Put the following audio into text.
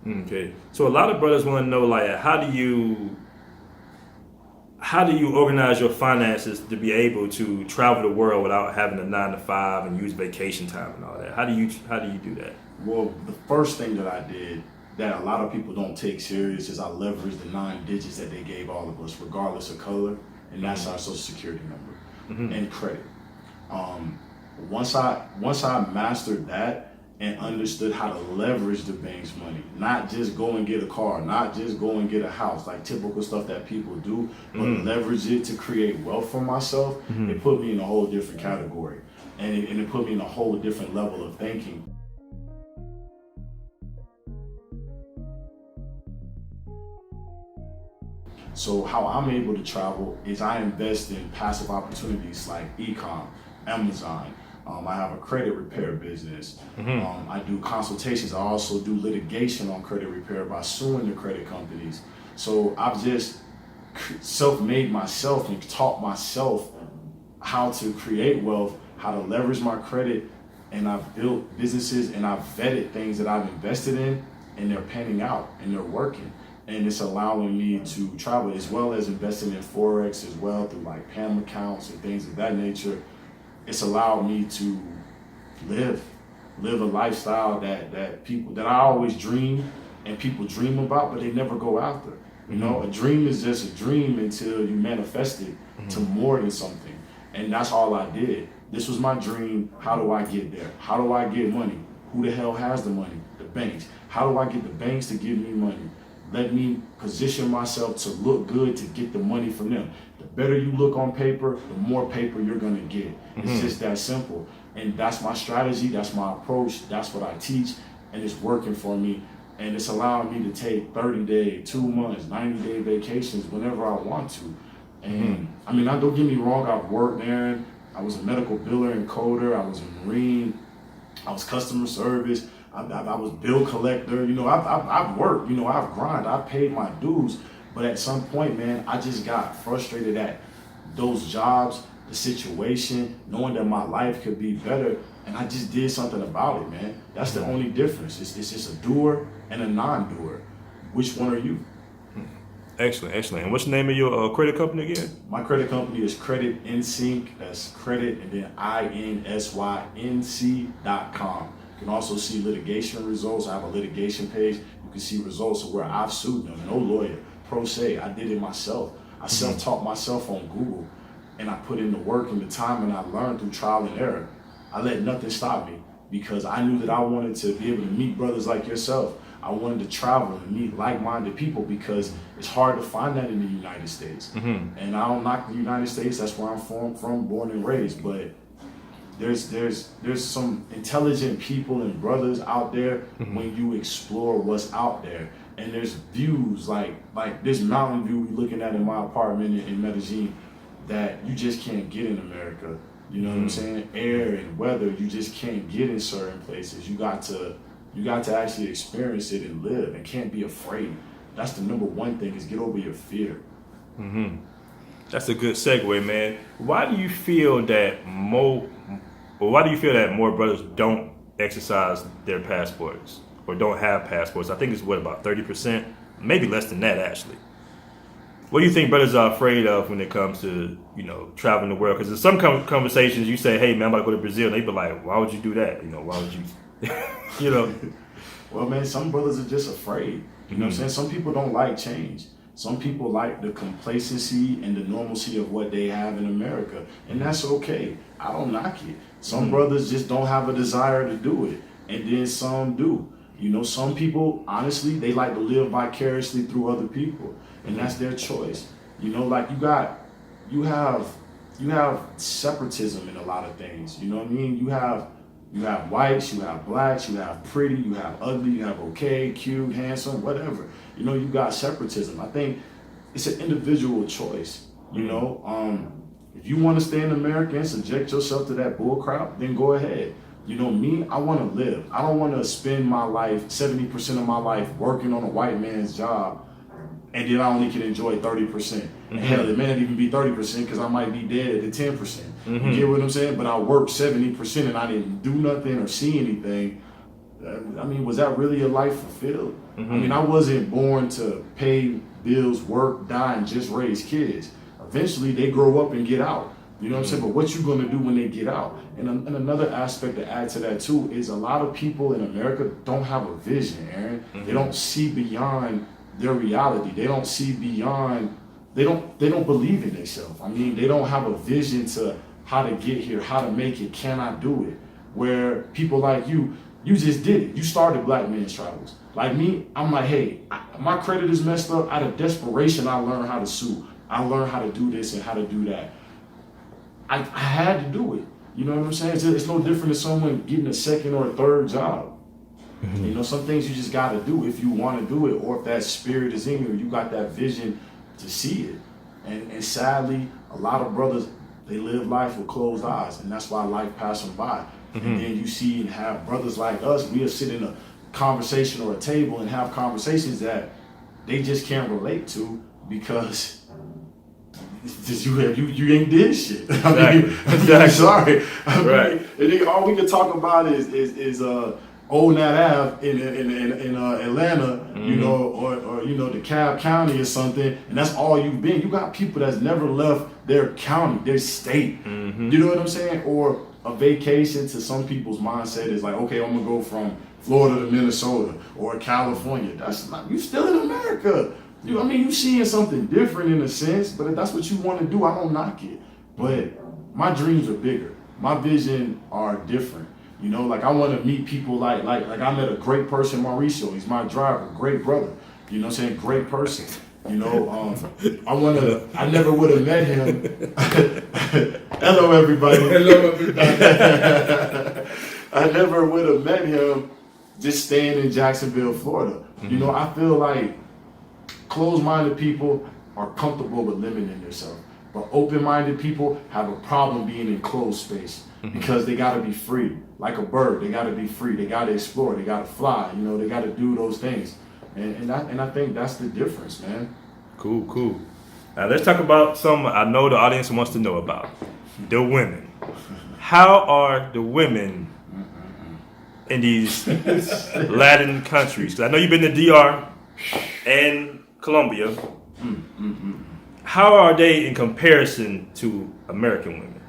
Okay. So a lot of brothers want to know, like, how do you organize your finances to be able to travel the world without having a 9 to 5 and use vacation time and all that? How do you do that? Well, the first thing that I did that a lot of people don't take serious is I leveraged the 9 digits that they gave all of us, regardless of color, and that's our social security number and credit. Once I mastered that and understood how to leverage the bank's money, not just go and get a car, not just go and get a house, like typical stuff that people do, but leverage it to create wealth for myself, it put me in a whole different category. And it put me in a whole different level of thinking. So how I'm able to travel is I invest in passive opportunities like e-com, Amazon. I have a credit repair business. I do consultations. I also do litigation on credit repair by suing the credit companies. So I've just self-made myself and taught myself how to create wealth, how to leverage my credit, and I've built businesses and I've vetted things that I've invested in, and they're panning out and they're working. And it's allowing me to travel, as well as investing in Forex as well, through like PAM accounts and things of that nature. It's allowed me to live a lifestyle that people that I always dream and people dream about, but they never go after. You know, a dream is just a dream until you manifest it to more than something. And that's all I did. This was my dream. How do I get there? How do I get money? Who the hell has the money? The banks. How do I get the banks to give me money? Let me position myself to look good to get the money from them. The better you look on paper, the more paper you're gonna get. It's just that simple. And that's my strategy, that's my approach, that's what I teach, and it's working for me. And it's allowing me to take 30-day, 2 months, 90-day vacations whenever I want to. And I mean, don't get me wrong, I've worked there. I was a medical biller and coder, I was a Marine, I was customer service, I was bill collector, you know, I've worked, you know, I've grinded, I've paid my dues. But at some point, man, I just got frustrated at those jobs, the situation, knowing that my life could be better, and I just did something about it, man. That's the only difference. It's just a doer and a non-doer. Which one are you? Excellent, excellent. And what's the name of your credit company again? My credit company is Credit NSYNC. That's credit and then INSYNC.com. You can also see litigation results. I have a litigation page. You can see results of where I've sued them. No lawyer, pro se. I did it myself. I self-taught myself on Google, and I put in the work and the time, and I learned through trial and error. I let nothing stop me because I knew that I wanted to be able to meet brothers like yourself. I wanted to travel and meet like-minded people because it's hard to find that in the United States. And I don't knock the United States. That's where I'm from, born and raised. But there's some intelligent people and brothers out there when you explore what's out there. And there's views like this mountain view we're looking at in my apartment in Medellin that you just can't get in America. You know what I'm saying? Air and weather, you just can't get in certain places. You got to actually experience it and live, and can't be afraid. That's the number one thing, is get over your fear. That's a good segue, man. Why do you feel that more brothers don't exercise their passports or don't have passports? I think it's about 30%, maybe less than that actually. What do you think brothers are afraid of when it comes to, you know, traveling the world? Because in some conversations you say, hey man, I'm about to go to Brazil, and they be like, why would you do that? You know, why would you, you know? Well, man, some brothers are just afraid. You know what I'm saying? Some people don't like change. Some people like the complacency and the normalcy of what they have in America, and that's okay. I don't knock it. Some brothers just don't have a desire to do it, and then some do. You know, some people, honestly, they like to live vicariously through other people, and that's their choice. You know, like you have separatism in a lot of things. You know what I mean? You have whites, you have blacks, you have pretty, you have ugly, you have okay, cute, handsome, whatever. You know, you got separatism. I think it's an individual choice. You know, if you want to stay in America and subject yourself to that bull crap, then go ahead. You know me, I want to live. I don't want to spend my life, 70% of my life, working on a white man's job, and then I only can enjoy 30%. And hell, it may not even be 30% because I might be dead at the 10%. You get what I'm saying? But I worked 70% and I didn't do nothing or see anything. I mean, was that really a life fulfilled? I mean, I wasn't born to pay bills, work, die, and just raise kids. Eventually, they grow up and get out. You know what I'm saying? But what you gonna do when they get out? And another aspect to add to that too is a lot of people in America don't have a vision, Aaron. They don't see beyond their reality. They don't see beyond. They don't believe in themselves. I mean, they don't have a vision to how to get here, how to make it, can I do it? Where people like you just did it. You started Black Men's Travels. Like me, I'm like, hey, my credit is messed up. Out of desperation, I learned how to sue. I learned how to do this and how to do that. I had to do it. You know what I'm saying? It's no different than someone getting a second or a third job. You know, some things you just got to do if you want to do it, or if that spirit is in you, you got that vision to see it. And sadly, a lot of brothers, they live life with closed eyes, and that's why life passes them by. And then you see and have brothers like us, we'll sit in a conversation or a table and have conversations that they just can't relate to because you ain't did shit. I mean, Exactly. sorry. I mean, Right. and then all we can talk about is Old Nat Ave in Atlanta, you know, or you know, DeKalb County or something, and that's all you've been. You got people that's never left their county, their state. You know what I'm saying? Or a vacation to some people's mindset is like, okay, I'm gonna go from Florida to Minnesota or California. That's not, you still in America. I mean, you seeing something different in a sense, but if that's what you want to do, I don't knock it. But my dreams are bigger. My vision are different. You know, like I want to meet people like I met a great person, Mauricio. He's my driver, great brother. You know what I'm saying? Great person. You know, I never would have met him. Hello, everybody. Hello, everybody. I never would have met him just staying in Jacksonville, Florida. You know, I feel like closed-minded people are comfortable with limiting themselves, but open-minded people have a problem being in closed space because they got to be free, like a bird. They got to be free. They got to explore. They got to fly. You know, they got to do those things, and I think that's the difference, man. Cool. Now let's talk about some I know the audience wants to know about. The women. How are the women in these Latin countries? 'Cause I know you've been to DR and Colombia. How are they in comparison to American women?